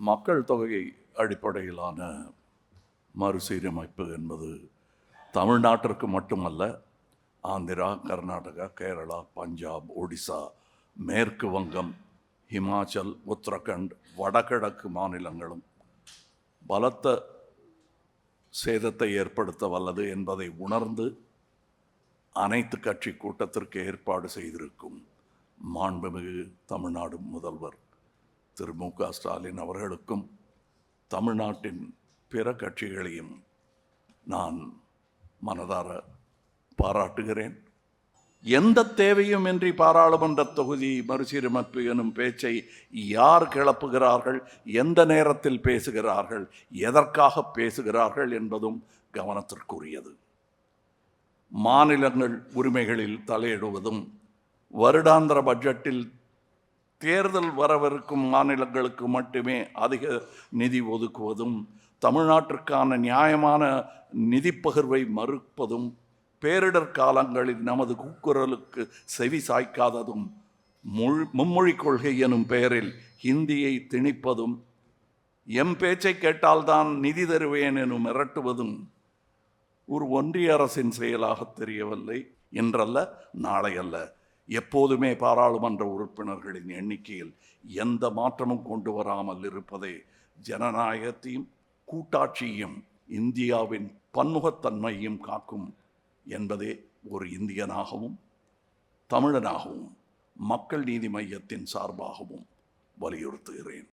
மக்கள் தொகை அடிப்படையிலான மறுசீரமைப்பு என்பது தமிழ்நாட்டிற்கு மட்டுமல்ல, ஆந்திரா, கர்நாடகா, கேரளா, பஞ்சாப், ஒடிசா, மேற்கு வங்கம், ஹிமாச்சல், உத்தரகண்ட், வடகிழக்கு மாநிலங்களும் பலத்த சேதத்தை ஏற்படுத்த வல்லது என்பதை உணர்ந்து அனைத்து கட்சி கூட்டத்திற்கு ஏற்பாடு செய்திருக்கும் மாண்புமிகு தமிழ்நாடு முதல்வர் திரு மு.க. ஸ்டாலின் அவர்களுக்கும் தமிழ்நாட்டின் பிற கட்சிகளையும் நான் மனதார பாராட்டுகிறேன். எந்த தேவையும் இன்றி பாராளுமன்ற தொகுதி மறுசீரமைப்பு எனும் பேச்சை யார் கிளப்புகிறார்கள், எந்த நேரத்தில் பேசுகிறார்கள், எதற்காக பேசுகிறார்கள் என்பதும் கவனத்திற்குரியது. மாநிலங்கள் உரிமைகளில் தலையிடுவதும், வருடாந்திர பட்ஜெட்டில் தேர்தல் வரவிருக்கும் மாநிலங்களுக்கு மட்டுமே அதிக நிதி ஒதுக்குவதும், தமிழ்நாட்டிற்கான நியாயமான நிதி பகிர்வை மறுப்பதும், பேரிடர் காலங்களில் நமது கூக்குரலுக்கு செவி சாய்க்காததும், மும்மொழி கொள்கை எனும் பெயரில் ஹிந்தியை திணிப்பதும், எம் பேச்சை கேட்டால்தான் நிதி தருவேன் எனும் மிரட்டுவதும் ஒரு ஒன்றிய அரசின் செயலாக தெரியவில்லை. இன்றல்ல, நாளை அல்ல, எப்போதுமே பாராளுமன்ற உறுப்பினர்களின் எண்ணிக்கையில் எந்த மாற்றமும் கொண்டு வராமல் இருப்பதே ஜனநாயகத்தையும் கூட்டாட்சியையும் இந்தியாவின் பன்முகத்தன்மையும் காக்கும் என்பதே ஒரு இந்தியனாகவும் தமிழனாகவும் மக்கள் நீதி மையத்தின் சார்பாகவும் வலியுறுத்துகிறேன்.